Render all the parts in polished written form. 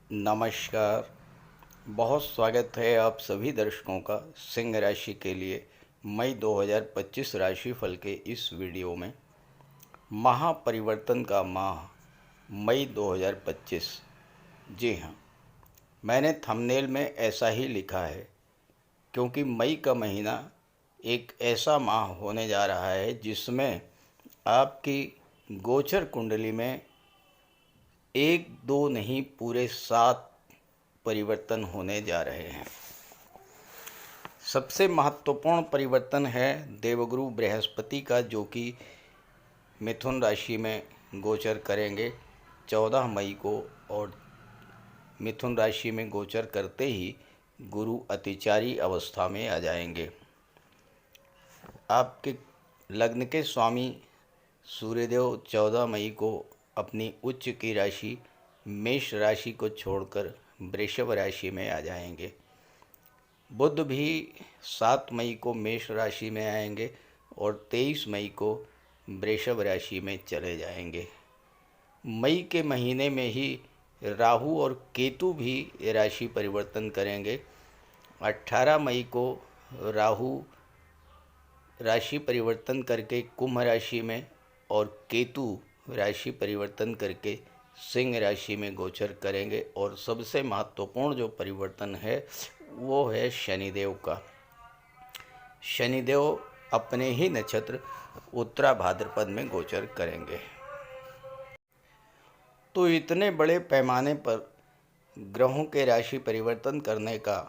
नमस्कार। बहुत स्वागत है आप सभी दर्शकों का सिंह राशि के लिए मई 2025 राशिफल के इस वीडियो में। महापरिवर्तन का माह मई 2025। जी हाँ, मैंने थंबनेल में ऐसा ही लिखा है क्योंकि मई का महीना एक ऐसा माह होने जा रहा है जिसमें आपकी गोचर कुंडली में एक दो नहीं पूरे 7 परिवर्तन होने जा रहे हैं। सबसे महत्वपूर्ण परिवर्तन है देवगुरु बृहस्पति का, जो कि मिथुन राशि में गोचर करेंगे 14 मई को। और मिथुन राशि में गोचर करते ही गुरु अतिचारी अवस्था में आ जाएंगे। आपके लग्न के स्वामी सूर्यदेव 14 मई को अपनी उच्च की राशि मेष राशि को छोड़कर वृषभ राशि में आ जाएंगे। बुध भी 7 मई को मेष राशि में आएंगे और 23 मई को वृषभ राशि में चले जाएंगे। मई के महीने में ही राहु और केतु भी राशि परिवर्तन करेंगे। 18 मई को राहु राशि परिवर्तन करके कुंभ राशि में और केतु राशि परिवर्तन करके सिंह राशि में गोचर करेंगे। और सबसे महत्वपूर्ण जो परिवर्तन है वो है शनिदेव का। शनिदेव अपने ही नक्षत्र उत्तरा भाद्रपद में गोचर करेंगे। तो इतने बड़े पैमाने पर ग्रहों के राशि परिवर्तन करने का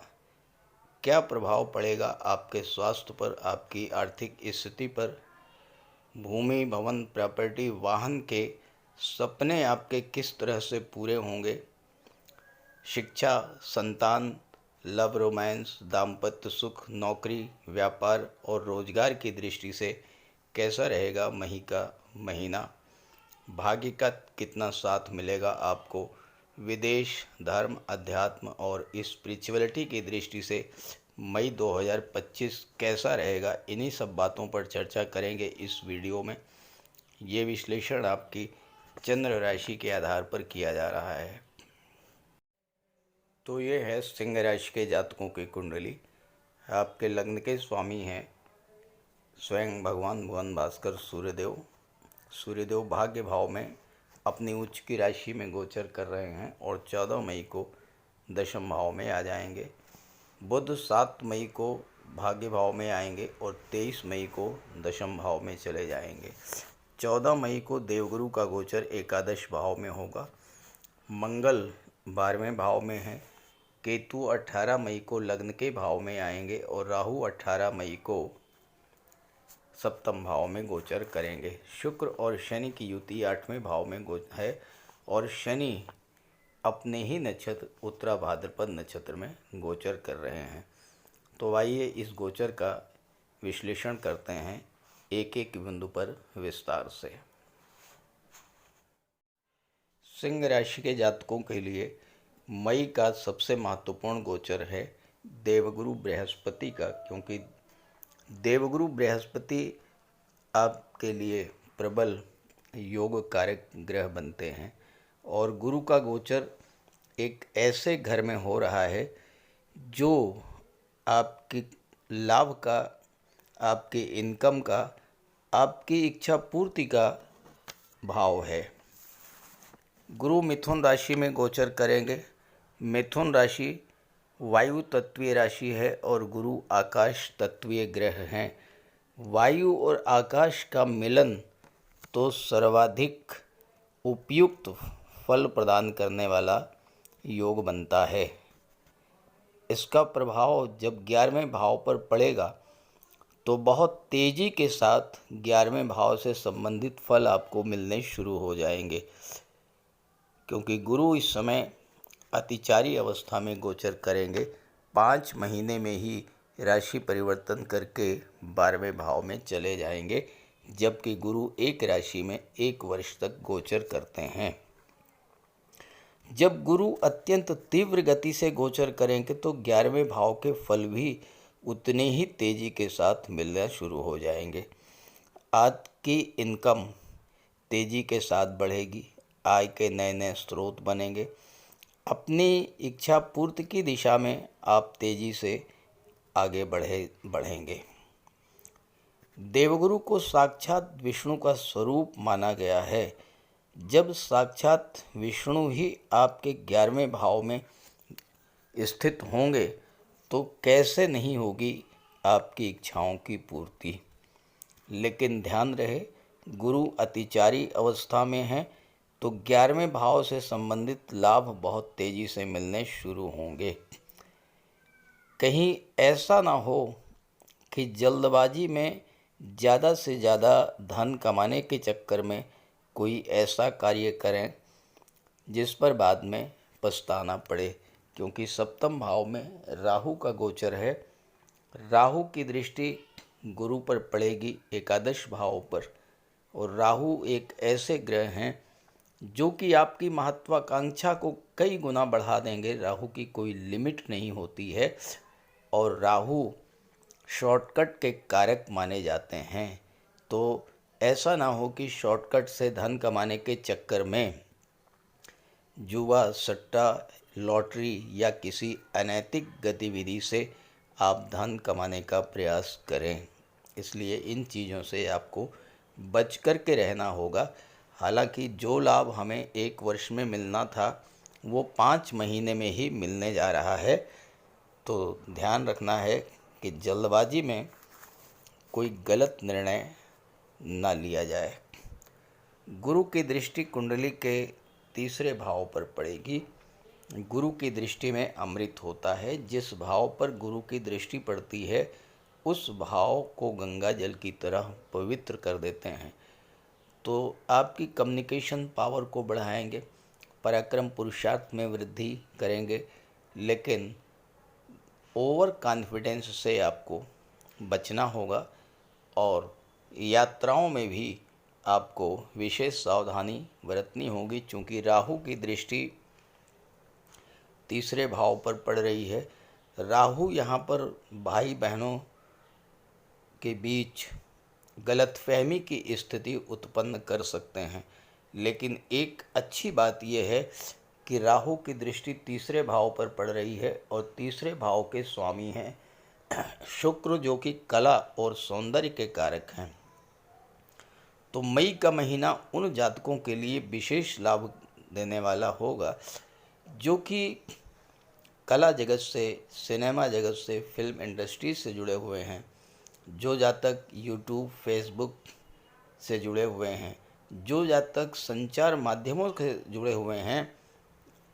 क्या प्रभाव पड़ेगा आपके स्वास्थ्य पर, आपकी आर्थिक स्थिति पर, भूमि भवन प्रॉपर्टी वाहन के सपने आपके किस तरह से पूरे होंगे, शिक्षा, संतान, लव रोमांस, दाम्पत्य सुख, नौकरी, व्यापार और रोजगार की दृष्टि से कैसा रहेगा मई का महीना, भाग्य का कितना साथ मिलेगा आपको, विदेश, धर्म, अध्यात्म और स्पिरिचुअलिटी की दृष्टि से मई 2025 कैसा रहेगा, इन्हीं सब बातों पर चर्चा करेंगे इस वीडियो में। ये विश्लेषण आपकी चंद्र राशि के आधार पर किया जा रहा है। तो ये है सिंह राशि के जातकों की कुंडली। आपके लग्न के स्वामी हैं स्वयं भगवान भुवन भास्कर सूर्यदेव। सूर्यदेव भाग्य भाव में अपनी उच्च की राशि में गोचर कर रहे हैं और 14 मई को दशम भाव में आ जाएंगे। बुध 7 मई को भाग्य भाव में आएंगे और 23 मई को दशम भाव में चले जाएंगे। 14 मई को देवगुरु का गोचर एकादश भाव में होगा। मंगल 12वें भाव में है। केतु 18 मई को लग्न के भाव में आएंगे और राहु 18 मई को सप्तम भाव में गोचर करेंगे। शुक्र और शनि की युति 8वें भाव में है और शनि अपने ही नक्षत्र उत्तरा भाद्रपद नक्षत्र में गोचर कर रहे हैं। तो आइए इस गोचर का विश्लेषण करते हैं एक एक बिंदु पर विस्तार से। सिंह राशि के जातकों के लिए मई का सबसे महत्वपूर्ण गोचर है देवगुरु बृहस्पति का, क्योंकि देवगुरु बृहस्पति आपके लिए प्रबल योग कारक ग्रह बनते हैं और गुरु का गोचर एक ऐसे घर में हो रहा है जो आपकी लाभ का, आपकी इनकम का, आपकी इच्छा पूर्ति का भाव है। गुरु मिथुन राशि में गोचर करेंगे। मिथुन राशि वायु तत्वीय राशि है और गुरु आकाश तत्वीय ग्रह हैं। वायु और आकाश का मिलन तो सर्वाधिक उपयुक्त फल प्रदान करने वाला योग बनता है। इसका प्रभाव जब 11वें भाव पर पड़ेगा तो बहुत तेज़ी के साथ 11वें भाव से संबंधित फल आपको मिलने शुरू हो जाएंगे, क्योंकि गुरु इस समय अतिचारी अवस्था में गोचर करेंगे। 5 महीने में ही राशि परिवर्तन करके 12वें भाव में चले जाएंगे, जबकि गुरु एक राशि में 1 वर्ष तक गोचर करते हैं। जब गुरु अत्यंत तीव्र गति से गोचर करेंगे तो 11वें भाव के फल भी उतने ही तेज़ी के साथ मिलना शुरू हो जाएंगे। आपकी इनकम तेज़ी के साथ बढ़ेगी, आय के नए नए स्रोत बनेंगे, अपनी इच्छा पूर्ति की दिशा में आप तेजी से आगे बढ़ेंगे। देवगुरु को साक्षात विष्णु का स्वरूप माना गया है। जब साक्षात विष्णु ही आपके 11वें भाव में स्थित होंगे तो कैसे नहीं होगी आपकी इच्छाओं की पूर्ति। लेकिन ध्यान रहे, गुरु अतिचारी अवस्था में हैं तो 11वें भाव से संबंधित लाभ बहुत तेजी से मिलने शुरू होंगे। कहीं ऐसा ना हो कि जल्दबाजी में ज़्यादा से ज़्यादा धन कमाने के चक्कर में कोई ऐसा कार्य करें जिस पर बाद में पछताना पड़े, क्योंकि सप्तम भाव में राहु का गोचर है। राहु की दृष्टि गुरु पर पड़ेगी एकादश भाव पर, और राहु एक ऐसे ग्रह हैं जो कि आपकी महत्वाकांक्षा को कई गुना बढ़ा देंगे। राहु की कोई लिमिट नहीं होती है और राहु शॉर्टकट के कारक माने जाते हैं। तो ऐसा ना हो कि शॉर्टकट से धन कमाने के चक्कर में जुआ, सट्टा, लॉटरी या किसी अनैतिक गतिविधि से आप धन कमाने का प्रयास करें। इसलिए इन चीज़ों से आपको बच कर के रहना होगा। हालांकि जो लाभ हमें 1 वर्ष में मिलना था वो 5 महीने में ही मिलने जा रहा है। तो ध्यान रखना है कि जल्दबाजी में कोई गलत निर्णय ना लिया जाए। गुरु की दृष्टि कुंडली के 3रे भाव पर पड़ेगी। गुरु की दृष्टि में अमृत होता है। जिस भाव पर गुरु की दृष्टि पड़ती है उस भाव को गंगा जल की तरह पवित्र कर देते हैं। तो आपकी कम्युनिकेशन पावर को बढ़ाएंगे, पराक्रम पुरुषार्थ में वृद्धि करेंगे, लेकिन ओवर कॉन्फिडेंस से आपको बचना होगा और यात्राओं में भी आपको विशेष सावधानी बरतनी होगी। चूँकि राहु की दृष्टि 3रे भाव पर पड़ रही है। राहु यहाँ पर भाई बहनों के बीच गलतफहमी की स्थिति उत्पन्न कर सकते हैं। लेकिन एक अच्छी बात यह है कि राहु की दृष्टि 3रे भाव पर पड़ रही है और 3रे भाव के स्वामी हैं शुक्र, जो कि कला और सौंदर्य के कारक हैं। तो मई का महीना उन जातकों के लिए विशेष लाभ देने वाला होगा जो कि कला जगत से, सिनेमा जगत से, फिल्म इंडस्ट्री से जुड़े हुए हैं। जो जातक यूट्यूब, फेसबुक से जुड़े हुए हैं, जो जातक संचार माध्यमों से जुड़े हुए हैं,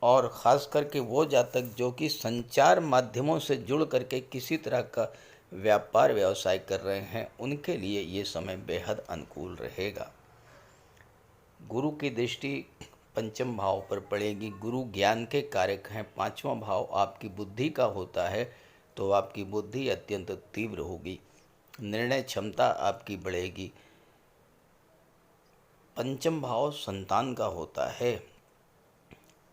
और ख़ास करके वो जातक जो कि संचार माध्यमों से जुड़ करके किसी तरह का व्यापार व्यवसाय कर रहे हैं, उनके लिए ये समय बेहद अनुकूल रहेगा। गुरु की दृष्टि 5म भाव पर पड़ेगी। गुरु ज्ञान के कारक हैं। 5वां भाव आपकी बुद्धि का होता है, तो आपकी बुद्धि अत्यंत तीव्र होगी, निर्णय क्षमता आपकी बढ़ेगी। 5म भाव संतान का होता है।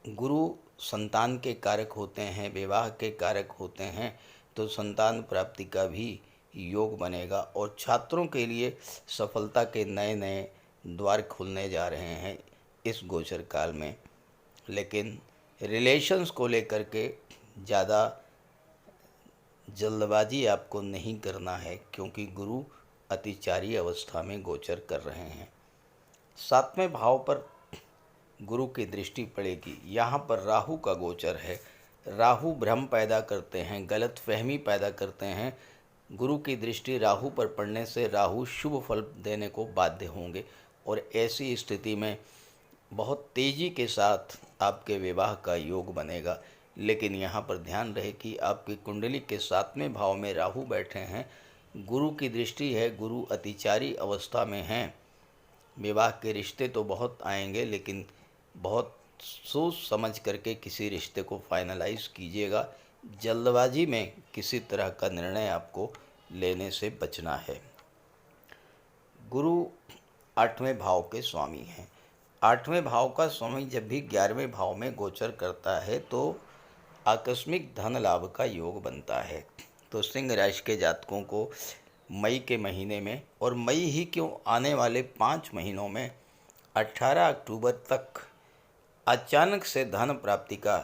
गुरु संतान के कारक होते हैं, विवाह के कारक होते हैं, तो संतान प्राप्ति का भी योग बनेगा और छात्रों के लिए सफलता के नए नए द्वार खुलने जा रहे हैं इस गोचर काल में। लेकिन रिलेशंस को लेकर के ज़्यादा जल्दबाजी आपको नहीं करना है, क्योंकि गुरु अतिचारी अवस्था में गोचर कर रहे हैं। 7वें भाव पर गुरु की दृष्टि पड़ेगी। यहाँ पर राहु का गोचर है। राहु भ्रम पैदा करते हैं, गलत फहमी पैदा करते हैं। गुरु की दृष्टि राहु पर पड़ने से राहु शुभ फल देने को बाध्य होंगे और ऐसी स्थिति में बहुत तेज़ी के साथ आपके विवाह का योग बनेगा। लेकिन यहाँ पर ध्यान रहे कि आपकी कुंडली के 7वें भाव में राहु बैठे हैं, गुरु की दृष्टि है, गुरु अतिचारी अवस्था में हैं। विवाह के रिश्ते तो बहुत आएंगे, लेकिन बहुत सोच समझ करके किसी रिश्ते को फाइनलाइज कीजिएगा। जल्दबाजी में किसी तरह का निर्णय आपको लेने से बचना है। गुरु 8वें भाव के स्वामी हैं। 8वें भाव का स्वामी जब भी 11वें भाव में गोचर करता है तो आकस्मिक धन लाभ का योग बनता है। तो सिंह राशि के जातकों को मई के महीने में, और मई ही क्यों, आने वाले 5 महीनों में 18 अक्टूबर तक अचानक से धन प्राप्ति का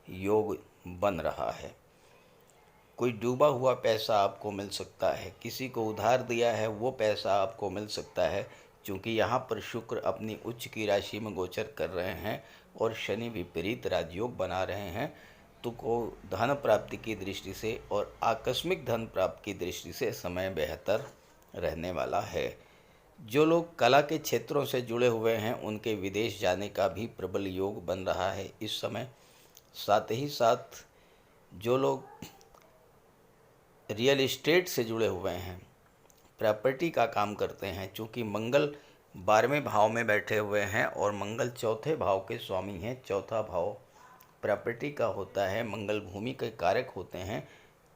योग बन रहा है। कोई डूबा हुआ पैसा आपको मिल सकता है, किसी को उधार दिया है वो पैसा आपको मिल सकता है, क्योंकि यहाँ पर शुक्र अपनी उच्च की राशि में गोचर कर रहे हैं और शनि विपरीत राजयोग बना रहे हैं। तो को धन प्राप्ति की दृष्टि से और आकस्मिक धन प्राप्ति की दृष्टि से समय बेहतर रहने वाला है। जो लोग कला के क्षेत्रों से जुड़े हुए हैं उनके विदेश जाने का भी प्रबल योग बन रहा है इस समय। साथ ही साथ जो लोग रियल एस्टेट से जुड़े हुए हैं, प्रॉपर्टी का काम करते हैं, चूँकि मंगल 12वें भाव में बैठे हुए हैं और मंगल चौथे भाव के स्वामी हैं। चौथा भाव प्रॉपर्टी का होता है, मंगल भूमि के कारक होते हैं।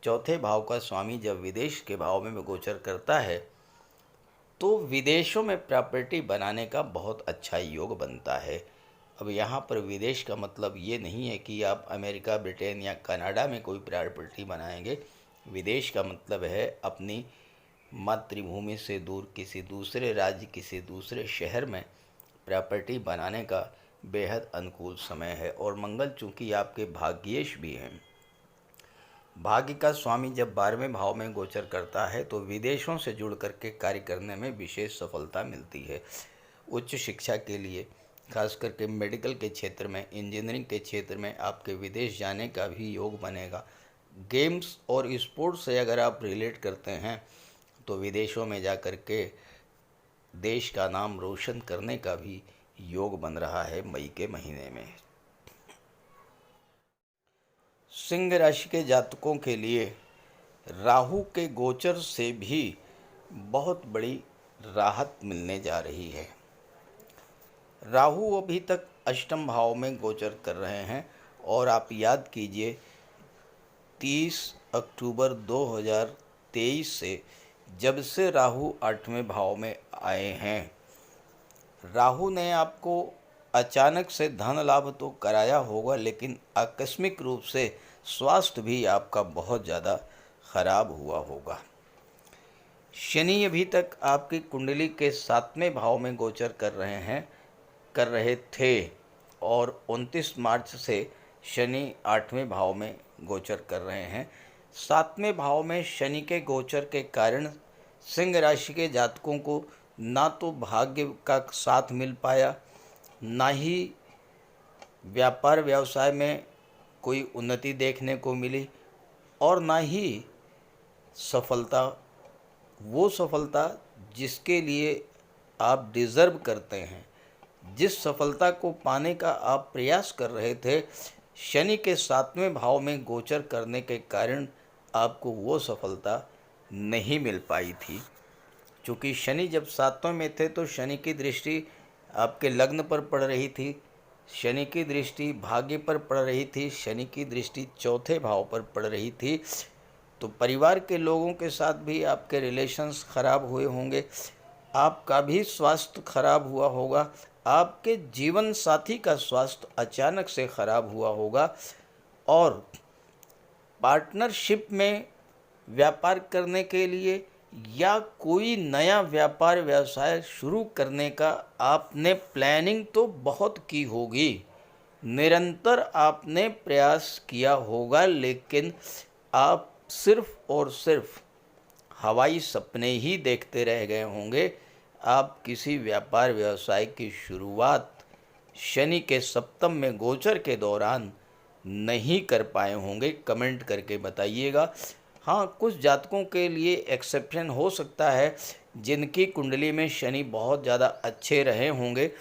चौथे भाव का स्वामी जब विदेश के भाव में गोचर करता है तो विदेशों में प्रॉपर्टी बनाने का बहुत अच्छा योग बनता है। अब यहाँ पर विदेश का मतलब ये नहीं है कि आप अमेरिका, ब्रिटेन या कनाडा में कोई प्रॉपर्टी बनाएंगे। विदेश का मतलब है अपनी मातृभूमि से दूर किसी दूसरे राज्य, किसी दूसरे शहर में प्रॉपर्टी बनाने का बेहद अनुकूल समय है। और मंगल चूँकि आपके भाग्येश भी हैं, भाग्य का स्वामी जब 12वें भाव में गोचर करता है तो विदेशों से जुड़ करके कार्य करने में विशेष सफलता मिलती है। उच्च शिक्षा के लिए, खास करके मेडिकल के क्षेत्र में, इंजीनियरिंग के क्षेत्र में आपके विदेश जाने का भी योग बनेगा। गेम्स और स्पोर्ट्स से अगर आप रिलेट करते हैं तो विदेशों में जा कर के देश का नाम रोशन करने का भी योग बन रहा है मई के महीने में। सिंह राशि के जातकों के लिए राहु के गोचर से भी बहुत बड़ी राहत मिलने जा रही है। राहु अभी तक अष्टम भाव में गोचर कर रहे हैं और आप याद कीजिए 30 अक्टूबर 2023 से जब से राहु 8वें भाव में आए हैं, राहु ने आपको अचानक से धन लाभ तो कराया होगा, लेकिन आकस्मिक रूप से स्वास्थ्य भी आपका बहुत ज़्यादा खराब हुआ होगा। शनि अभी तक आपकी कुंडली के 7वें भाव में गोचर कर रहे थे और 29 मार्च से शनि 8वें भाव में गोचर कर रहे हैं। 7वें भाव में शनि के गोचर के कारण सिंह राशि के जातकों को ना तो भाग्य का साथ मिल पाया, ना ही व्यापार व्यवसाय में कोई उन्नति देखने को मिली, और ना ही सफलता, वो सफलता जिसके लिए आप डिज़र्व करते हैं, जिस सफलता को पाने का आप प्रयास कर रहे थे, शनि के 7वें भाव में गोचर करने के कारण आपको वो सफलता नहीं मिल पाई थी। क्योंकि शनि जब 7वें में थे तो शनि की दृष्टि आपके लग्न पर पड़ रही थी, शनि की दृष्टि भाग्य पर पड़ रही थी, शनि की दृष्टि चौथे भाव पर पड़ रही थी। तो परिवार के लोगों के साथ भी आपके रिलेशंस खराब हुए होंगे, आपका भी स्वास्थ्य खराब हुआ होगा, आपके जीवन साथी का स्वास्थ्य अचानक से खराब हुआ होगा, और पार्टनरशिप में व्यापार करने के लिए या कोई नया व्यापार व्यवसाय शुरू करने का आपने प्लानिंग तो बहुत की होगी, निरंतर आपने प्रयास किया होगा, लेकिन आप सिर्फ और सिर्फ हवाई सपने ही देखते रह गए होंगे। आप किसी व्यापार व्यवसाय की शुरुआत शनि के सप्तम में गोचर के दौरान नहीं कर पाए होंगे। कमेंट करके बताइएगा। हाँ, कुछ जातकों के लिए एक्सेप्शन हो सकता है, जिनकी कुंडली में शनि बहुत ज़्यादा अच्छे रहे होंगे,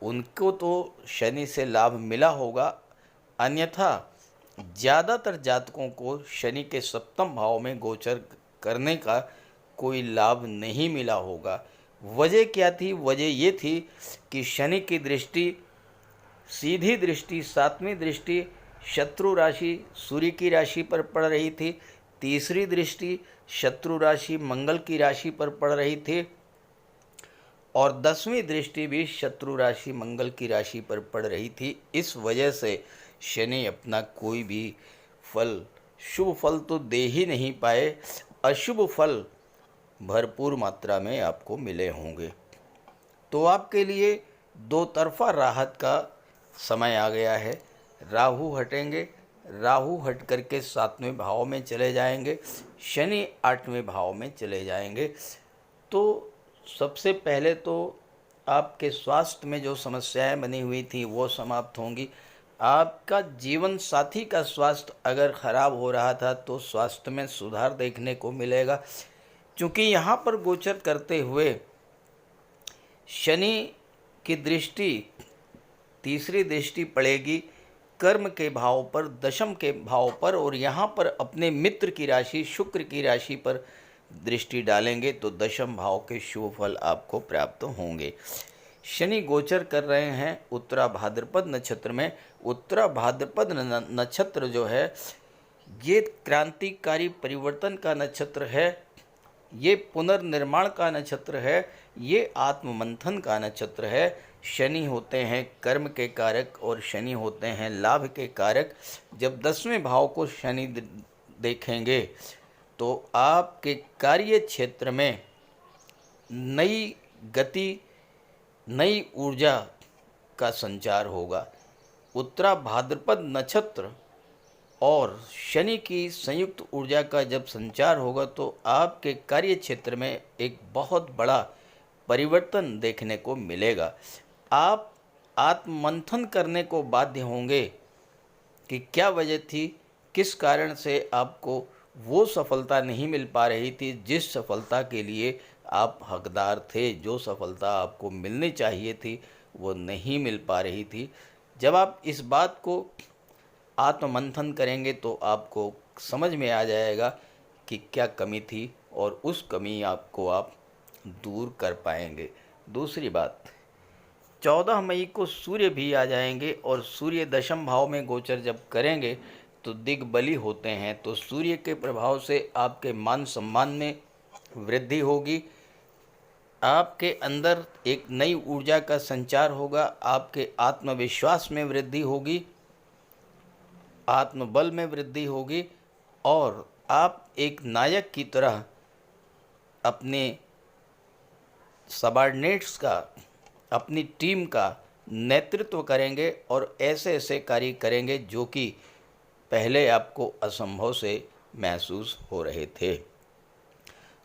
उनको तो शनि से लाभ मिला होगा, अन्यथा ज़्यादातर जातकों को शनि के सप्तम भाव में गोचर करने का कोई लाभ नहीं मिला होगा। वजह क्या थी? वजह ये थी कि शनि की दृष्टि, सीधी दृष्टि, 7वीं दृष्टि शत्रु राशि सूर्य की राशि पर पड़ रही थी, तीसरी दृष्टि शत्रु राशि मंगल की राशि पर पड़ रही थी, और 10वीं दृष्टि भी शत्रु राशि मंगल की राशि पर पड़ रही थी। इस वजह से शनि अपना कोई भी फल, शुभ फल तो दे ही नहीं पाए, अशुभ फल भरपूर मात्रा में आपको मिले होंगे। तो आपके लिए दो तरफा राहत का समय आ गया है। राहु हटेंगे, राहु हट करके 7वें भाव में चले जाएंगे, शनि 8वें भाव में चले जाएंगे। तो सबसे पहले तो आपके स्वास्थ्य में जो समस्याएं बनी हुई थी वो समाप्त होंगी। आपका जीवन साथी का स्वास्थ्य अगर खराब हो रहा था तो स्वास्थ्य में सुधार देखने को मिलेगा, क्योंकि यहाँ पर गोचर करते हुए शनि की दृष्टि, तीसरी दृष्टि पड़ेगी कर्म के भाव पर, दशम के भाव पर, और यहाँ पर अपने मित्र की राशि शुक्र की राशि पर दृष्टि डालेंगे तो दशम भाव के शुभ फल आपको प्राप्त होंगे। शनि गोचर कर रहे हैं उत्तरा भाद्रपद नक्षत्र में। उत्तरा भाद्रपद नक्षत्र जो है ये क्रांतिकारी परिवर्तन का नक्षत्र है, ये पुनर्निर्माण का नक्षत्र है, ये आत्ममंथन का नक्षत्र है। शनि होते हैं कर्म के कारक और शनि होते हैं लाभ के कारक। जब 10वें भाव को शनि देखेंगे तो आपके कार्य क्षेत्र में नई गति, नई ऊर्जा का संचार होगा। उत्तरा भाद्रपद नक्षत्र और शनि की संयुक्त ऊर्जा का जब संचार होगा तो आपके कार्य क्षेत्र में एक बहुत बड़ा परिवर्तन देखने को मिलेगा। आप आत्ममंथन करने को बाध्य होंगे कि क्या वजह थी, किस कारण से आपको वो सफलता नहीं मिल पा रही थी जिस सफलता के लिए आप हकदार थे, जो सफलता आपको मिलनी चाहिए थी वो नहीं मिल पा रही थी। जब आप इस बात को आत्ममंथन करेंगे तो आपको समझ में आ जाएगा कि क्या कमी थी और उस कमी आपको आप दूर कर पाएंगे। दूसरी बात, 14 मई को सूर्य भी आ जाएंगे और सूर्य दशम भाव में गोचर जब करेंगे तो दिग्बली होते हैं, तो सूर्य के प्रभाव से आपके मान सम्मान में वृद्धि होगी, आपके अंदर एक नई ऊर्जा का संचार होगा, आपके आत्मविश्वास में वृद्धि होगी, आत्मबल में वृद्धि होगी और आप एक नायक की तरह अपने सबॉर्डिनेट्स का, अपनी टीम का नेतृत्व करेंगे और ऐसे ऐसे कार्य करेंगे जो कि पहले आपको असंभव से महसूस हो रहे थे।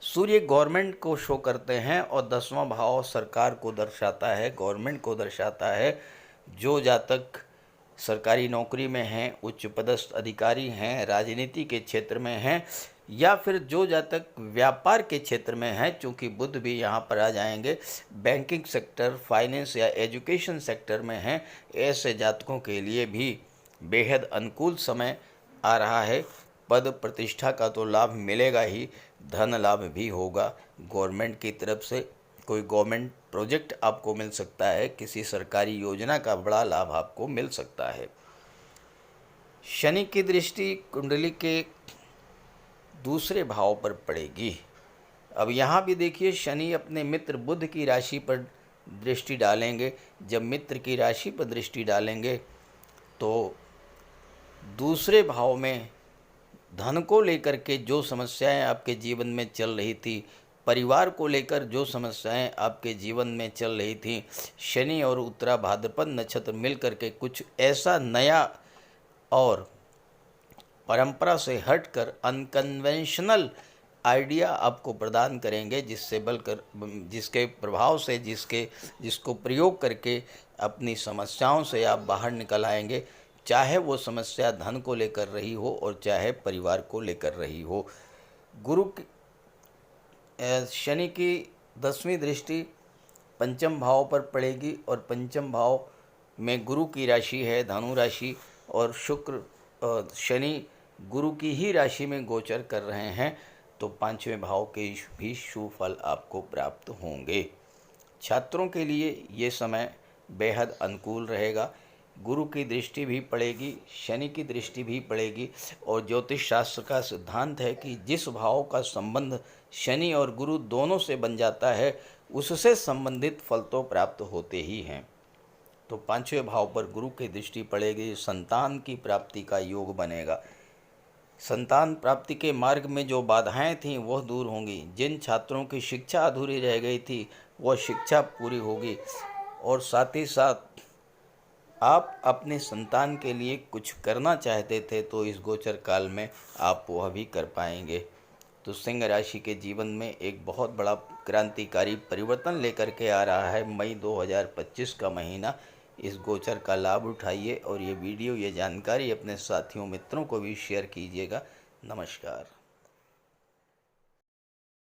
सूर्य गवर्नमेंट को शो करते हैं और 10वां भाव सरकार को दर्शाता है, गवर्नमेंट को दर्शाता है। जो जातक सरकारी नौकरी में हैं, उच्च पदस्थ अधिकारी हैं, राजनीति के क्षेत्र में हैं, या फिर जो जातक व्यापार के क्षेत्र में हैं, चूँकि बुध भी यहाँ पर आ जाएंगे, बैंकिंग सेक्टर, फाइनेंस या एजुकेशन सेक्टर में हैं, ऐसे जातकों के लिए भी बेहद अनुकूल समय आ रहा है। पद प्रतिष्ठा का तो लाभ मिलेगा ही, धन लाभ भी होगा। गवर्नमेंट की तरफ से कोई गवर्नमेंट प्रोजेक्ट आपको मिल सकता है, किसी सरकारी योजना का बड़ा लाभ आपको मिल सकता है। शनि की दृष्टि कुंडली के दूसरे भाव पर पड़ेगी। अब यहाँ भी देखिए शनि अपने मित्र बुध की राशि पर दृष्टि डालेंगे। जब मित्र की राशि पर दृष्टि डालेंगे तो दूसरे भाव में धन को लेकर के जो समस्याएं आपके जीवन में चल रही थी, परिवार को लेकर जो समस्याएं आपके जीवन में चल रही थी, शनि और उत्तरा भाद्रपद नक्षत्र मिल करके कुछ ऐसा नया और परंपरा से हटकर अनकन्वेंशनल आइडिया आपको प्रदान करेंगे, जिससे बलकर जिसके प्रभाव से जिसको प्रयोग करके अपनी समस्याओं से आप बाहर निकल आएंगे, चाहे वो समस्या धन को लेकर रही हो और चाहे परिवार को लेकर रही हो। शनि की 10वीं दृष्टि पंचम भाव पर पड़ेगी और पंचम भाव में गुरु की राशि है धनु राशि, और शनि गुरु की ही राशि में गोचर कर रहे हैं, तो 5वें भाव के भी शुभ फल आपको प्राप्त होंगे। छात्रों के लिए ये समय बेहद अनुकूल रहेगा। गुरु की दृष्टि भी पड़ेगी, शनि की दृष्टि भी पड़ेगी, और ज्योतिष शास्त्र का सिद्धांत है कि जिस भाव का संबंध शनि और गुरु दोनों से बन जाता है उससे संबंधित फल तो प्राप्त होते ही हैं। तो 5वें भाव पर गुरु की दृष्टि पड़ेगी, संतान की प्राप्ति का योग बनेगा। संतान प्राप्ति के मार्ग में जो बाधाएं थीं वह दूर होंगी। जिन छात्रों की शिक्षा अधूरी रह गई थी वह शिक्षा पूरी होगी, और साथ ही साथ आप अपने संतान के लिए कुछ करना चाहते थे तो इस गोचर काल में आप वह भी कर पाएंगे। तो सिंह राशि के जीवन में एक बहुत बड़ा क्रांतिकारी परिवर्तन लेकर के आ रहा है मई 2025 का महीना। इस गोचर का लाभ उठाइए और ये वीडियो, ये जानकारी अपने साथियों मित्रों को भी शेयर कीजिएगा। नमस्कार।